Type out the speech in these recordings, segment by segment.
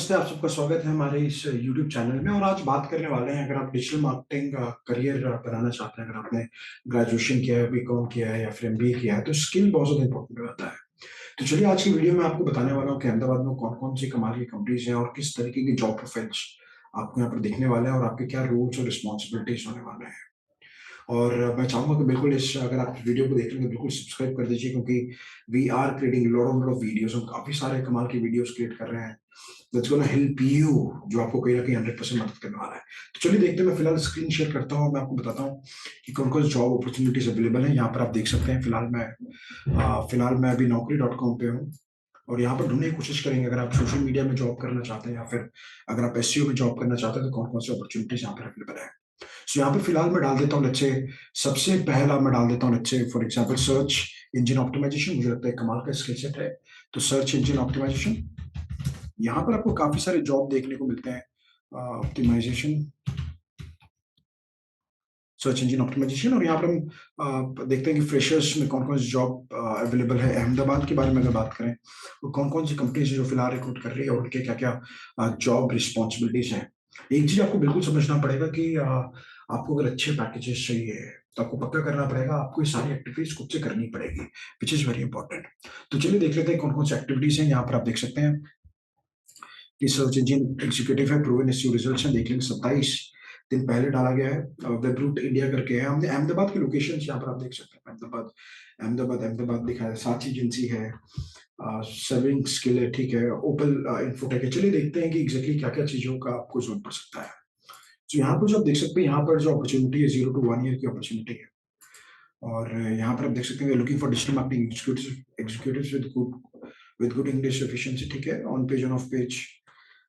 नमस्ते, आप सबका स्वागत है हमारे इस यूट्यूब चैनल में और आज बात करने वाले हैं अगर आप डिजिटल मार्केटिंग करियर बनाना चाहते हैं, अगर आपने ग्रेजुएशन किया है, बीकॉम किया है या फिर एमबीए किया है, तो स्किल बहुत ज़्यादा इंपॉर्टेंट हो जाता है। तो चलिए आज की वीडियो में आपको बताने वाला हूँ कि अहमदाबाद में कौन-कौन सी कमाल की कंपनीज़ हैं और किस तरीके की जॉब प्रोफाइल्स आपको यहाँ पर दिखने वाले हैं और आपके क्या रोल्स और रिस्पॉन्सिबिलिटीज़ होने वाले हैं। और मैं चाहूँगा कि बिल्कुल इस अगर आप वीडियो को देख रहे हैं तो बिल्कुल सब्सक्राइब कर दीजिए क्योंकि we are creating lot of videos, हम काफ़ी सारे कमाल की वीडियोज़ क्रिएट कर रहे हैं। दैट्स गोना हेल्प यू, जो आपको कहीं न कहीं 100% मदद करने वाला है। तो चलिए देखते हैं, मैं फिलहाल स्क्रीन शेयर करता हूँ और मैं आपको बताता हूँ कि कौन-कौन जॉब अपॉर्च्युनिटीज़ अवेलेबल हैं। यहाँ पर आप देख सकते हैं फिलहाल मैं अभी naukri.com पे हूँ और यहाँ पर ढूँढने की कोशिश करेंगे अगर आप सोशल मीडिया में जॉब करना चाहते हैं या फिर अगर आप एसईओ में जॉब करना चाहते हैं तो कौन-कौन सी अपॉर्च्युनिटीज़ यहाँ पर अवेलेबल है। सो यहाँ पे फिलहाल मैं डाल देता हूँ लेट्स से सबसे पहला मैं डाल देता हूँ let's say for example search engine optimization, मुझे लगता है कमाल का स्किल सेट है। तो सर्च इंजन ऑप्टिमाइजेशन, यहाँ पर आपको काफ़ी सारे जॉब देखने को मिलते हैं। ऑप्टिमाइजेशन, सर्च इंजन ऑप्टिमाइजेशन और यहाँ पर हम देखते हैं कि फ्रेशर्स में कौन-कौन सी जॉब अवेलेबल है। अहमदाबाद के बारे में अगर बात करें, तो कौन-कौन सी कंपनीज़ हैं जो फिलहाल रिक्रूट कर रही है और उनके क्या-क्या जॉब रिस्पॉन्सिबिलिटीज़ हैं। एक चीज़ आपको बिल्कुल समझना पड़ेगा कि आपको अगर अच्छे पैकेजेस चाहिए, तो आपको पक्का करना पड़ेगा, आपको ये सारी एक्टिविटीज़ खुद से करनी पड़ेगी, व्हिच इज़ वेरी इंपॉर्टेंट। तो चलिए देख लेते हैं कौन-कौन सी एक्टिविटीज़ हैं। यहाँ पर आप देख सकते हैं कि सर्च इंजन एग्जीक्यूटिव है, प्रूवन एसईओ रिजल्ट्स हैं, देख लेंगे 27 दिन पहले डाला गया है। वेबरूट इंडिया करके है, हमने अहमदाबाद की लोकेशंस यहाँ पर आप देख सकते हैं। अहमदाबाद दिखा है, साची एजेंसी है, सर्विंग स्किल है, ठीक है, ओपल इन्फोटेक है। चलिए देखते हैं कि एग्जैक्टली क्या-क्या चीज़ों का आपको ज़रूरत पड़ सकता है। तो यहाँ पर जो आप देख सकते हैं, यहाँ पर जो अपॉर्च्युनिटी है 0 टू 1 ईयर की अपॉर्च्युनिटी है और यहाँ पर आप देख सकते हैं looking for digital marketing executives with good English efficiency, ठीक है, on page end of page.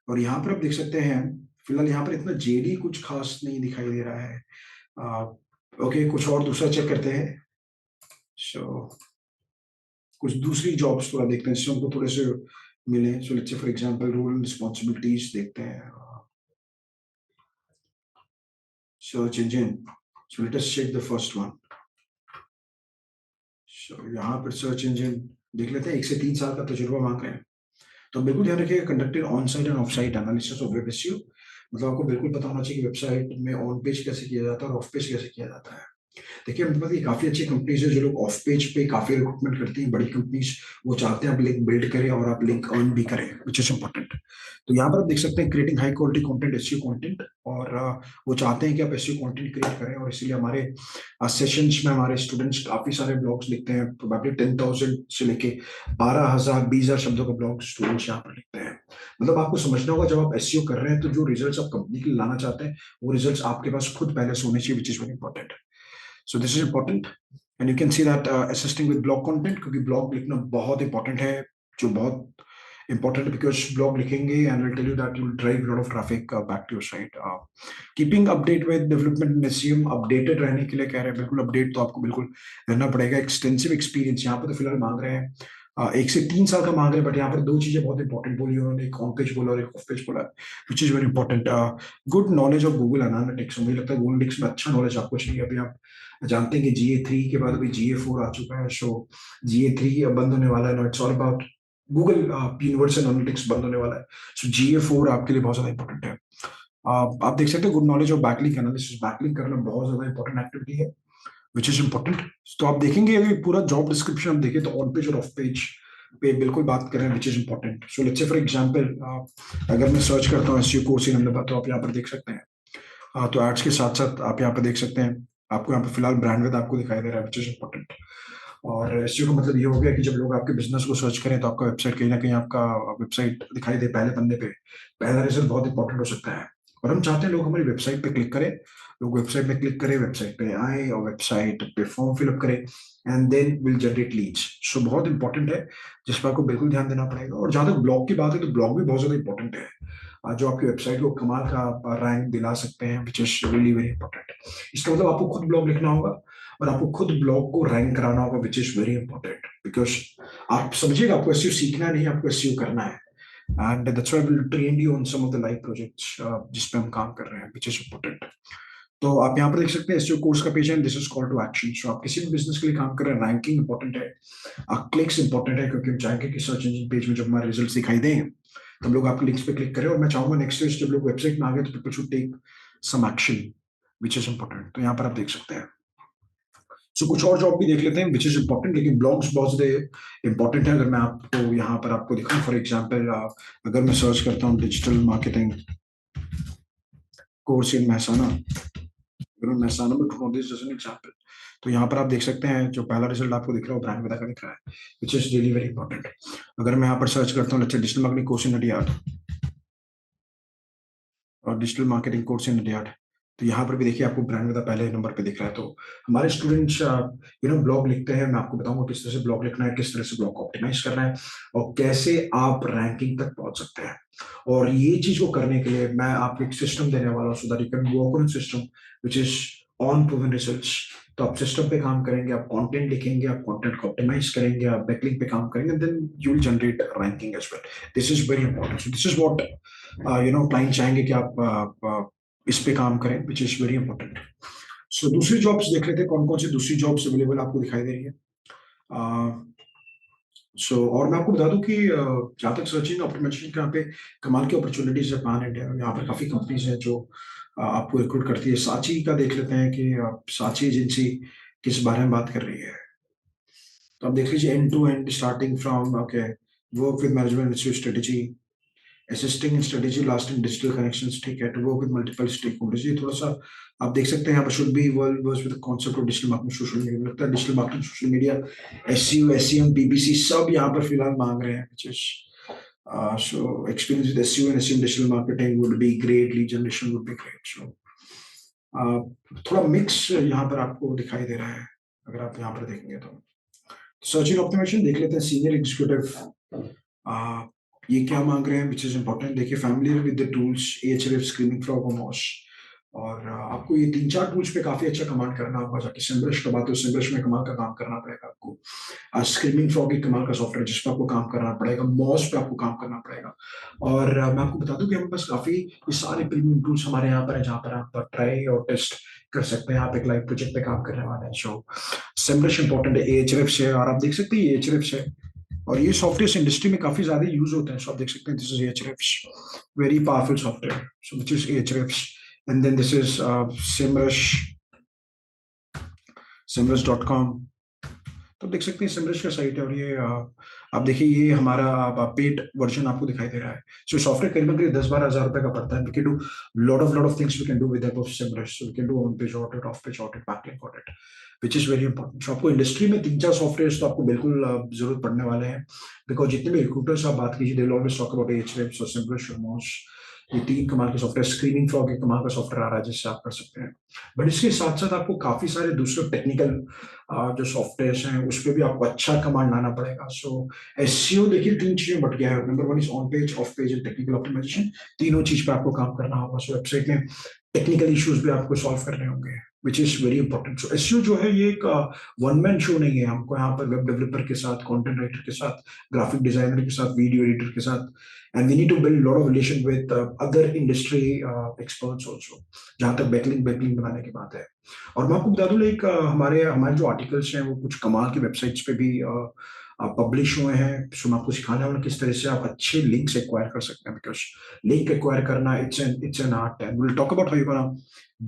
और यहाँ पर आप देख सकते हैं, फिलहाल यहाँ पर इतना जेडी कुछ खास नहीं दिखाई दे रहा है। ओके, कुछ और दूसरा चेक करते हैं। सो कुछ दूसरी जॉब्स थोड़ा देखते हैं जिससे हमको थोड़े से मिले। So let's say for example role and responsibilities देखते हैं। Search engine, so let us check the first one. So यहाँ पर सर्च इंजन देख लेते हैं, 1 से 3 साल का तजुर्बा मांग रहे हैं। तो बिल्कुल ध्यान रखिएगा, conducted on site end of site analysis of web SEO, मतलब आपको बिल्कुल पता होना चाहिए कि वेबसाइट में ऑन पेज कैसे किया जाता है और ऑफ पेज कैसे किया जाता है। देखिए, मेरे पास ये काफ़ी अच्छी कंपनीज़ है जो लोग ऑफ पेज पे काफ़ी रिक्रूटमेंट करती हैं, बड़ी कंपनीज़ वो चाहते हैं आप लिंक बिल्ड करें और आप लिंक अर्न भी करें, व्हिच इज़ इम्पोर्टेंट। तो यहाँ पर आप देख सकते हैं creating high quality content, SEO content और वो चाहते हैं कि आप एसईओ कंटेंट क्रिएट करें और इसीलिए हमारे सेशंस में हमारे स्टूडेंट्स काफ़ी सारे ब्लॉग्स लिखते हैं, प्रोबेबली 10,000 से लेके 12,000 20,000 शब्दों का ब्लॉग स्टूडेंट्स यहाँ पर लिखते हैं। मतलब आपको समझना होगा जब आप एसईओ कर रहे हैं तो जो रिजल्ट्स आप कंपनी के लिए लाना चाहते हैं, वो रिजल्ट्स आपके पास खुद पहले से होने चाहिए, which is very important. So this is important and you can see that assisting with blog content, क्योंकि ब्लॉग लिखना बहुत इंपॉर्टेंट है, जो बहुत इंपॉर्टेंट है बिकॉज ब्लॉग लिखेंगे and will tell you that you will drive lot of traffic back to your site. Keeping update with development in SEO, updated रहने के लिए कह रहे हैं, बिल्कुल अपडेट तो आपको बिल्कुल रहना पड़ेगा। एक्सटेंसिव एक्सपीरियंस यहाँ पर तो फिलहाल मांग रहे हैं 1 से 3 साल का मांग रहे हैं, बट यहाँ पर 2 चीज़ें बहुत इंपॉर्टेंट बोली उन्होंने, एक ऑन पेज बोला और एक ऑफ पेज बोला, which is very important. Good knowledge of Google analytics, मुझे लगता है गूगल एनालिटिक्स में अच्छा नॉलेज आपको चाहिए। अभी आप जानते हैं कि GA3 के बाद अभी GA4 आ चुका है, सो GA3 अब बंद होने वाला है, now it's all about Google universal analytics बंद होने वाला है, सो GA4 आपके लिए बहुत ज़्यादा इंपॉर्टेंट है। आप देख सकते हैं good knowledge of backlink analysis, backlink करना बहुत ज़्यादा इंपॉर्टेंट एक्टिविटी है, व्हिच इज़ इम्पोर्टेंट। तो आप देखेंगे अगर पूरा जॉब डिस्क्रिप्शन हम देखें तो ऑन पेज और ऑफ पेज पे बिल्कुल बात कर रहे हैं, which is important. So let's say for example अगर मैं सर्च करता हूँ एसईओ कोर्स इन अहमदाबाद, तो आप यहाँ पर देख सकते हैं। तो एड्स के साथ-साथ आप यहाँ पे देख सकते हैं, आपको यहाँ पे फिलहाल ब्रांडविड्थ आपको दिखाई दे रहा है, व्हिच इज़ इम्पोर्टेंट। और एसईओ का मतलब ये हो गया कि जब लोग आपके बिज़नेस को सर्च करें तो आपका वेबसाइट कहीं न कहीं आपका वेबसाइट दिखाई दे पहले पन्ने पे। पहला रिज़ल्ट बहुत इम्पोर्टेंट हो सकता है और हम चाहते हैं लोग हमारी वेबसाइट पे क्लिक करें, लोग वेबसाइट पे क्लिक करें, वेबसाइट पे आएँ और वेबसाइट पे फॉर्म फिल अप करें and then will generate leads. So बहुत इम्पोर्टेंट है, जिस पर आपको बिल्कुल ध्यान देना पड़ेगा। और जहाँ तक ब्लॉग की बात है, तो ब्लॉग भी बहुत ज़्यादा इम्पोर्टेंट है। जो आपकी वेबसाइट को कमाल का रैंक दिला सकते हैं, which is really very important. इसका मतलब आपको खुद ब्लॉग लिखना होगा और आपको खुद ब्लॉग को रैंक कराना होगा, which is very important because आप समझिएगा, आपको एसईओ सीखना नहीं है, आपको एसईओ करना है and that's why we will train you on some of the live projects जिस पे हम काम कर रहे हैं, व्हिच इज़ इंपॉर्टेंट। तो आप यहाँ पर देख सकते हैं एसईओ कोर्स का पेज है, this is call to action. So आप किसी भी बिज़नेस के लिए काम कर रहे हैं, रैंकिंग इंपॉर्टेंट है, क्लिक्स इंपॉर्टेंट है, क्योंकि हम चाहेंगे कि सर्च इंजन पेज में जब हमारे रिजल्ट्स दिखाई दें, तब लोग आपके लिंक्स पे क्लिक करें। और मैं चाहूंगा नेक्स्ट स्टेज जब लोग वेबसाइट में आ गए तो people should take some action which is important. तो यहाँ पर आप देख सकते हैं। सो कुछ और जॉब भी देख लेते हैं विच इज इंपॉर्टेंट, लेकिन ब्लॉग्स बहुत ज्यादा इंपॉर्टेंट है। अगर मैं आपको यहाँ पर आपको दिखाऊं, फॉर एग्जाम्पल अगर मैं सर्च करता हूँ डिजिटल मार्केटिंग कोर्स इन महसाना, अगर मैं महसाना में ढूंढूं दिस जैसे एग्जाम्पल, तो यहाँ पर आप देख सकते हैं जो पहला रिजल्ट आपको दिख रहा है वो ब्रांड वेदा का दिख रहा है, which is really very important. अगर मैं यहाँ पर सर्च करता हूँ digital marketing course in Nadiad और digital marketing course in Nadiad, तो यहाँ पर भी देखिए आपको ब्रांड वेदा पहले नंबर पे दिख रहा है। तो हमारे स्टूडेंट्स ब्लॉग लिखते हैं। मैं आपको बताऊंगा किस तरह से ब्लॉग लिखना है, किस तरह से ब्लॉग को ऑप्टिमाइज करना है और कैसे आप रैंकिंग तक पहुंच सकते हैं। और ये चीज को करने के लिए मैं आपको एक सिस्टम देने वाला हूँ, so that you can work on system which is on proven results. तो आप सिस्टम पे काम करेंगे, आप कंटेंट लिखेंगे, आप कंटेंट को ऑप्टिमाइज करेंगे, आप बैकलिंक पे काम करेंगे, then you will generate ranking as well. This is very important. So this is what client चाहेंगे कि आप इस पे काम करें, which is very important. So दूसरी जॉब्स देख लेते हैं कौन कौन सी दूसरी जॉब्स अवेलेबल आपको दिखाई दे रही है। और मैं आपको बता दूं कि जहाँ तक सर्चिंग ऑप्टिमाइजेशन के यहाँ पे कमाल की अपॉर्चुनिटीज है पान इंडिया। यहाँ पर काफी कंपनीज हैं जो आपको रिक्रूट करती है। साची का देख लेते हैं कि साची एजेंसी किस बारे में बात कर रही है। तो आप देख लीजिए end to end starting from okay work with management strategy, assisting in strategy lasting digital connections, ठीक है, to work with multiple stakeholders. ये थोड़ा सा आप देख सकते हैं यहाँ पर should be well versed with concept of digital marketing social media. लगता है digital marketing social media SEO SEM PPC सब यहाँ पर फिलहाल मांग रहे हैं, which is so experience with SEO and SEM digital marketing would be great, lead generation would be great. So थोड़ा मिक्स यहाँ पर आपको दिखाई दे रहा है अगर आप यहाँ पर देखेंगे तो। सर्चिंग ऑप्टिमाइजेशन देख लेते हैं सीनियर एग्जीक्यूटिव ये क्या मांग रहे हैं विच इज इंपॉर्टेंट। देखिए फैमिली विद द टूल्स एएचएलएफ स्क्रीनिंग फ्रॉग होमोस, और आपको ये 3-4 टूल्स पे काफी अच्छा कमांड करना होगा। जाके सिमब्रश का बात हो, सिमब्रश में कमाल का काम करना पड़ेगा आपको। स्क्रीमिंग फ्रॉग एक कमाल का सॉफ्टवेयर जिस पर आपको काम करना पड़ेगा, मॉस पे आपको काम करना पड़ेगा। और मैं आपको बता दूं कि हमारे पास काफी ये सारे प्रीमियम टूल्स हमारे यहाँ पर है जहाँ पर आप ट्राई और टेस्ट कर सकते हैं। आप एक लाइव प्रोजेक्ट पे काम करने वाले हैं। सो सिमब्रश इंपॉर्टेंट है, एएचएलएफ से, और आप देख सकते हैं एएचएलएफ से, और ये सॉफ्टवेयर इंडस्ट्री में काफी ज्यादा यूज होते हैं। सो आप देख सकते हैं this is AHLF, very powerful software, so which is AHLF. And then this is simrush.com। तो देख सकते हैं सिमरश का साइट है, और ये आप देखिए ये हमारा पेड वर्जन आपको दिखाई दे रहा है। सो सॉफ्टवेयर करीबन करीब 10-12 हज़ार रुपए का पड़ता है। We can do lot of things we can do with that of SEMrush. So we can do on page audit, off page audit, backlink audit, which is very important। So आपको industry में 3-4 software तो आपको बिल्कुल जरूरत पड़ने वाले हैं, because जितने भी रिक्रूटर्स आप बात कीजिए they will always talk about एएचएलएफ और सिमरश और मोश। ये 3 कमाल के सॉफ्टवेयर। स्क्रीनिंग फ्रॉग एक कमाल का सॉफ्टवेयर आ रहा है जिससे आप कर सकते हैं। बट इसके साथ साथ आपको काफी सारे दूसरे टेक्निकल जो सॉफ्टवेयर हैं उस पर भी आपको अच्छा कमांड लाना पड़ेगा। सो एसईओ देखिए 3 चीजें बट गया है। Number 1 is on page, off page and technical optimization. तीनों चीज पे आपको काम करना होगा। सो वेबसाइट में टेक्निकल इश्यूज भी आपको सॉल्व करने होंगे, which is very important. So SEO जो है ये एक वन मैन शो नहीं है। हमको यहाँ पर वेब डेवलपर के साथ, कंटेंट राइटर के साथ, ग्राफिक डिजाइनर के साथ, वीडियो एडिटर के साथ, and we need to build lot of relation with other industry experts also, जहां तक बैकलिंक बनाने की बात है। और मैं आपको बता दूं लाइक हमारे हमारे जो आर्टिकल्स हैं वो कुछ कमाल की वेबसाइट्स पे भी पब्लिश हुए हैं। सो मैं आपको सिखाने वाला किस तरह से आप अच्छे लिंक्स एक्वायर कर सकते हैं, बिकॉज लिंक एक्वायर करना it's an art and will talk about how you gonna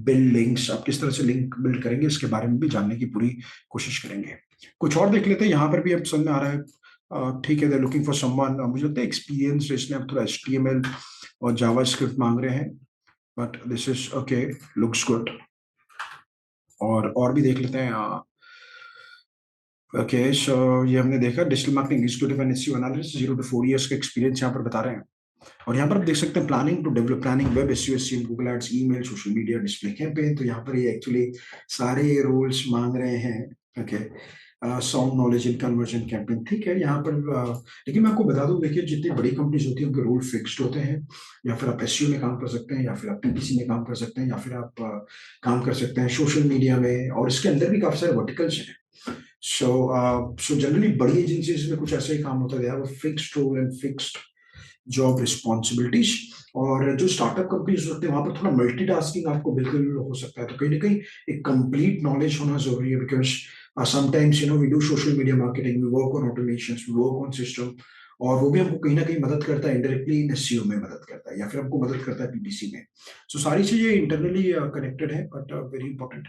build links. आप किस तरह से लिंक बिल्ड करेंगे इसके बारे में भी जानने की पूरी कोशिश करेंगे। कुछ और देख लेते हैं। यहाँ पर भी अब समझ में आ रहा है ठीक है, दे लुकिंग फॉर समवन, मुझे लगता है एक्सपीरियंस, इसलिए अब थोड़ा एचटीएमएल और जावास्क्रिप्ट मांग रहे हैं, but this is okay, looks good. और भी देख लेते हैं। ओके सो ये हमने देखा digital marketing executive and SEO analyst, 0 to 4 years का एक्सपीरियंस यहाँ पर बता रहे हैं। और यहाँ पर आप देख सकते हैं planning to develop, planning web SEO SEM, Google ads, email, social media, display campaign. तो यहाँ पर ये एक्चुअली सारे रोल्स मांग रहे हैं। Okay, sound knowledge in conversion campaign, ठीक है। यहाँ पर लेकिन मैं आपको बता दूं, देखिए जितनी बड़ी कंपनीज होती है उनके रोल फिक्स्ड होते हैं। या फिर आप एसईओ में काम कर सकते हैं, या फिर आप पीपीसी में काम कर सकते हैं, या फिर आप काम कर सकते हैं सोशल मीडिया में, और इसके अंदर भी काफी सारे वर्टिकल्स हैं। सो जनरली बड़ी एजेंसीज में कुछ ऐसा ही काम होता है, fixed role and fixed job responsibilities. और जो स्टार्टअप कंपनीज होते हैं वहां पर थोड़ा मल्टीटास्किंग आपको बिल्कुल हो सकता है। तो कहीं ना कहीं एक कंप्लीट नॉलेज होना जरूरी है, because sometimes we do social media marketing, we work on automations, we work on system, और वो भी हमको कहीं न कहीं मदद करता है, इंडायरेक्टली इन एसईओ में मदद करता है या फिर हमको मदद करता है पीपीसी में। सो सारी चीज़ें इंटरनली कनेक्टेड है बट वेरी इंपॉर्टेंट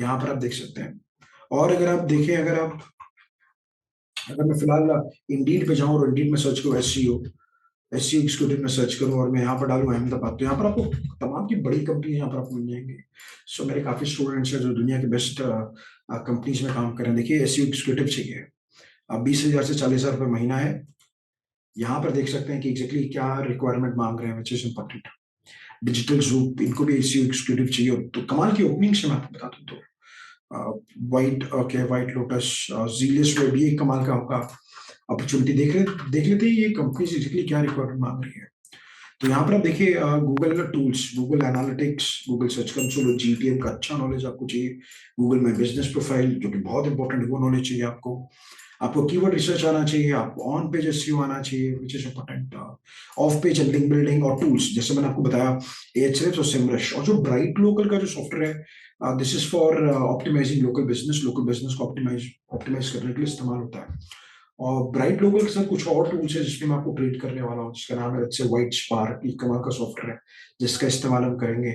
यहाँ पर आप देख सकते हैं। और अगर आप देखें अगर मैं फिलहाल इंडीड पे जाऊँ और इंडीड में सर्च करूँ एसईओ एग्जीक्यूटिव में सर्च करूँ और मैं यहाँ पर डालूँ अहमदाबाद, तो यहाँ पर आपको तमाम की बड़ी कंपनी यहाँ पर आपको मिल जाएँगी। सो मेरे काफ़ी स्टूडेंट्स हैं जो दुनिया के बेस्ट कंपनीज़ में काम कर रहे हैं। देखिए एसईओ एग्जीक्यूटिव चाहिए, 20,000 से 40,000 रुपए महीना है। यहाँ पर देख सकते हैं कि एग्ज़ैक्टली क्या रिक्वायरमेंट माँग रहे हैं, which is important. Digital zoom इनको भी एसईओ एग्जीक्यूटिव चाहिए, तो कमाल की ओपनिंग्स है मैं आपको बता दूँ तो। व्हाइट लोटस, ज़ीलियस वेब ये कमाल का होगा अपॉर्चुनिटी देख लेते हैं ये कंपनीज़ एग्ज़ैक्टली क्या रिक्वायरमेंट माँग रही है। तो यहाँ पर आप देखिए गूगल का tools, Google analytics, Google search console, GTM का अच्छा नॉलेज आपको चाहिए। गूगल माय बिज़नेस प्रोफाइल जो कि बहुत इंपॉर्टेंट है, वो नॉलेज चाहिए आपको। आपको कीवर्ड रिसर्च आना चाहिए, आपको ऑन पेज एसईओ आना चाहिए which is important. Of page and link building और टूल्स जैसे मैंने आपको बताया एह्रेस और सिमरश और जो ब्राइट लोकल का जो सॉफ्टवेयर है this is for optimizing local business को ऑप्टिमाइज़ करने के लिए इस्तेमाल होता है। और ब्राइट लोकल के साथ कुछ और टूल्स है जिसपे मैं आपको ट्रेड करने वाला हूँ जिसका नाम है लेट्स से व्हाइट स्पार्क, ये कमाल का सॉफ्टवेयर है जिसका इस्तेमाल हम करेंगे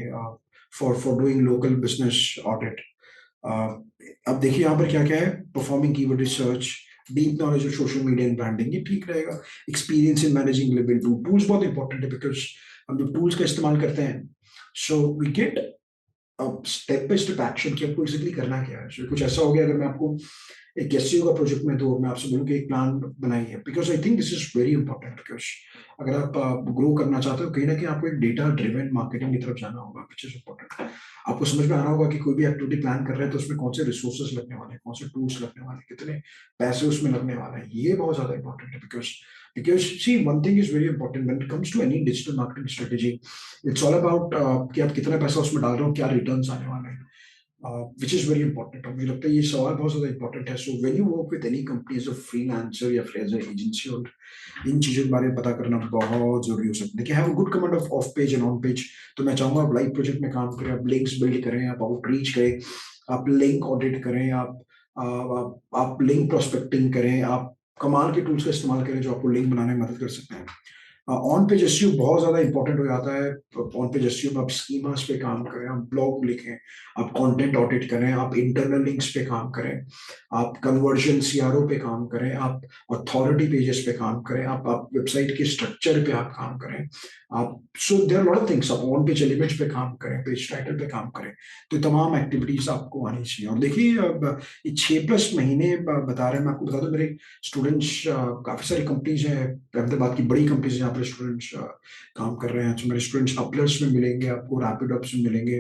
for doing local business audit. अब देखिए यहाँ पर क्या क्या है, performing keyword research, deep knowledge of social media and branding, ये ठीक रहेगा। Experience in managing living tools बहुत इंपॉर्टेंट है बिकॉज हम जो टूल्स का इस्तेमाल करते हैं so we get step by step action कि आपको एग्जैक्टली करना क्या है। So, कुछ ऐसा हो गया अगर मैं आपको एक एसईओ का प्रोजेक्ट में तो मैं आपसे बोलूँ कि एक प्लान बनाइए because I think this is very important because अगर आप ग्रो करना चाहते हो कहीं ना कहीं आपको एक डेटा ड्रिवन मार्केटिंग की तरफ जाना होगा विच इज इंपॉर्टेंट। आपको समझ में आना होगा कि कोई भी एक्टिविटी प्लान कर रहे हैं तो उसमें कौन से रिसोर्सेज लगने वाले हैं, कौन से टूल्स लगने वाले हैं, कितने पैसे उसमें लगने वाले हैं, ये बहुत ज्यादा इंपॉर्टेंट है because see one thing is very important when it comes to any digital marketing strategy, it's all about कि आप कितना पैसा उसमें डाल रहे हो, क्या रिटर्न्स आने वाले हैं, which is very important। और मुझे लगता है ये सवाल बहुत ज़्यादा इंपॉर्टेंट है। So when you work with any company as a freelancer या फिर एज अ एजेंसी और इन चीज़ों के बारे में पता करना बहुत ज़रूरी हो सकता है। देखिए have a good command of of page and on page, तो मैं चाहूँगा आप लाइव प्रोजेक्ट में काम करें, आप लिंक्स बिल्ड करें, आप आउटरीच करें, आप लिंक ऑडिट करें, आप लिंक प्रोस्पेक्टिंग करें, आप कमाल के टूल्स का इस्तेमाल करें जो आपको लिंक बनाने में मदद कर सकते हैं। ऑन पेज एसईओ बहुत ज़्यादा इंपॉर्टेंट हो जाता है। ऑन पेज एसईओ में आप स्कीमास पे काम करें, आप ब्लॉग लिखें, आप कंटेंट ऑडिट करें, आप इंटरनल लिंक्स पे काम करें, आप कन्वर्जन सीआरओ पे काम करें, आप अथॉरिटी पेजेस पे काम करें, आप वेबसाइट के स्ट्रक्चर पे आप काम करें, आप so there are lot of things, आप ऑन पेज एलिमेंट्स पे काम करें, पेज टाइटल पे काम करें, तो ये तमाम एक्टिविटीज आपको आनी चाहिए। और देखिए अब ये 6+ महीने बता रहे हैं, मैं आपको बता दूं मेरे स्टूडेंट्स काफी सारी कंपनीज हैं अहमदाबाद की, बड़ी कंपनीज हैं, यहाँ पे स्टूडेंट्स काम कर रहे हैं। तो मेरे स्टूडेंट्स अपलर्स में मिलेंगे आपको, रैपिडॉप्स में मिलेंगे,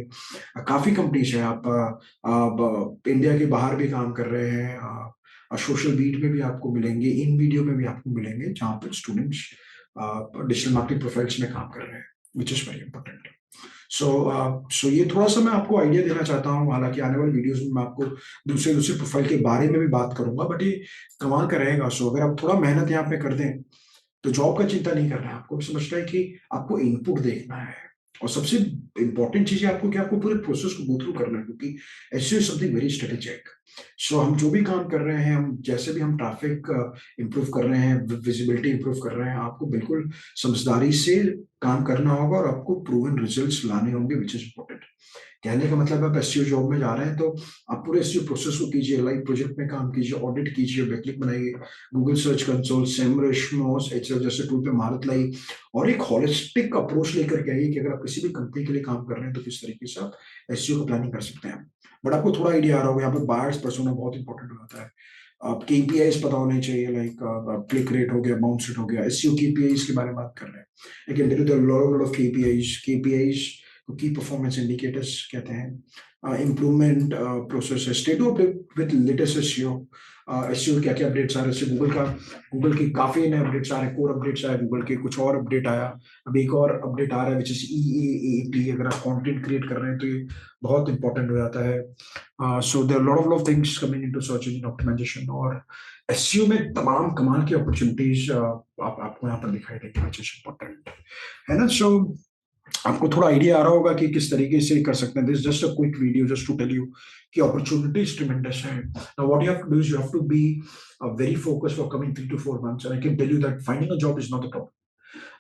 काफी कंपनीज है। आप इंडिया के बाहर भी काम कर रहे हैं, सोशल बीट में भी आपको मिलेंगे, इन वीडियो में भी आपको मिलेंगे जहाँ पर स्टूडेंट्स डिजिटल मार्केटिंग प्रोफाइल्स में काम कर रहे हैं विच इज वेरी इंपॉर्टेंट। सो ये थोड़ा सा मैं आपको आइडिया देना चाहता हूँ, हालांकि आने वाली वीडियोस में मैं आपको दूसरे दूसरे प्रोफाइल के बारे में भी बात करूंगा बट ये कमाल का रहेगा। सो अगर आप थोड़ा मेहनत यहाँ पे कर दें तो जॉब का चिंता नहीं करना है, आपको समझना है कि आपको इनपुट देखना है और सबसे इंपॉर्टेंट चीज है आपको कि आपको पूरे प्रोसेस को गो थ्रू करना है क्योंकि SEO is something very strategic. So हम जो भी काम कर रहे हैं, हम जैसे भी हम ट्रैफिक इंप्रूव कर रहे हैं, विजिबिलिटी इंप्रूव कर रहे हैं, आपको बिल्कुल समझदारी से काम करना होगा और आपको प्रूवन रिजल्ट्स लाने होंगे विच इज इंपॉर्टेंट। कहने का मतलब आप एसईओ जॉब में जा रहे हैं तो आप पूरे एसईओ प्रोसेस को कीजिए, लाइव प्रोजेक्ट में काम कीजिए, ऑडिट कीजिए, बैकलिंक बनाइए, गूगल सर्च कंसोल, सेमरश, मोज, एचएफ जैसे टूल पे महारत लाई और एक होलिस्टिक अप्रोच लेकर के आइए कि अगर आप किसी भी कंपनी के लिए काम कर रहे हैं तो किस तरीके से आप एसईओ का प्लानिंग कर सकते हैं। बट आपको थोड़ा आइडिया आ रहा होगा यहाँ पे बायर्स पर्सोना बहुत इंपॉर्टेंट हो जाता है। आप केपीआईज पता होने चाहिए, लाइक क्लिक रेट हो गया, बाउंस रेट हो गया, एसईओ केपीआईज के बारे में बात कर रहे हैं। लेकिन there is a lot of KPIs को की परफॉर्मेंस इंडिकेटर्स कहते हैं। इम्प्रूवमेंट प्रोसेस है, stay to update with latest SEO. SEO क्या क्या अपडेट्स आ रहे हैं, गूगल की काफी नए अपडेट्स आ रहे हैं, कोर अपडेट्स आए गूगल के, कुछ और अपडेट आया, अब एक और अपडेट आ रहा है विच इज ईएएपी। अगर आप कंटेंट क्रिएट कर रहे हैं तो ये बहुत इंपॉर्टेंट हो जाता है। So there lot of things coming into search engine optimization और एसईओ में तमाम कमाल की अपॉर्चुनिटीज आपको यहाँ पर दिखाई देगी विच इज इंपॉर्टेंट है ना। सो आपको थोड़ा आइडिया आ रहा होगा कि किस तरीके से कर सकते हैं. This just a quick video just to tell you कि अपॉर्चुनिटीज ट्रेमेंडस है. Now what you have to do is you have to be very focused for coming 3 to 4 months, and I can tell you that finding a job is not a problem.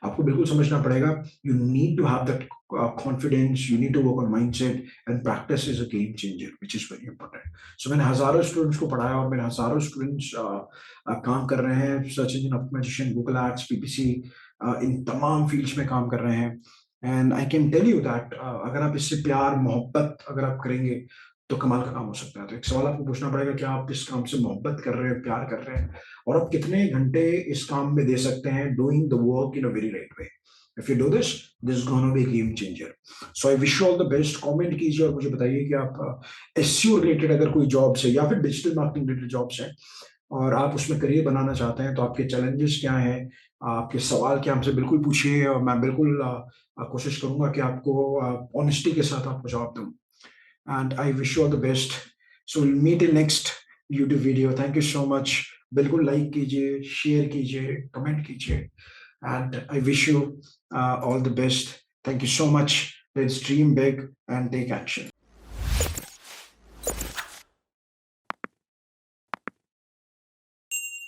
आपको बिल्कुल समझना पड़ेगा. You need to have that confidence, you need to work on mindset, and practice is a game changer which is very important. So मैंने हजारों students को पढ़ाया और मेरे हजारों स्टूडेंट्स काम कर रहे हैं. Search engine optimization, Google ads, PPC, इन तमाम फील्ड्स में काम कर रहे हैं. And I can tell you that अगर आप इससे प्यार मोहब्बत अगर आप करेंगे तो कमाल का काम हो सकता है. तो एक सवाल आपको पूछना पड़ेगा कि आप इस काम से मोहब्बत कर रहे हैं, प्यार कर रहे हैं, और आप कितने घंटे इस काम में दे सकते हैं doing the work in a very right way. If you do this is gonna be game changer. So I wish you all the best. Comment कीजिए और मुझे बताइए कि आप एसईओ रिलेटेड अगर कोई जॉब्स है या फिर डिजिटल मार्केटिंग रिलेटेड जॉब्स है और आप उसमें करियर बनाना चाहते हैं तो आपके चैलेंजेस क्या हैं, आपके सवाल क्या, हमसे बिल्कुल पूछिए और मैं बिल्कुल कोशिश करूंगा कि आपको ऑनेस्टी के साथ आपको जवाब दूं. And I wish you all the best. So will meet in next YouTube video. Thank you so much. बिल्कुल लाइक कीजिए, शेयर कीजिए, कमेंट कीजिए, and I wish you all the best. Thank you so much. Let's dream big and take action.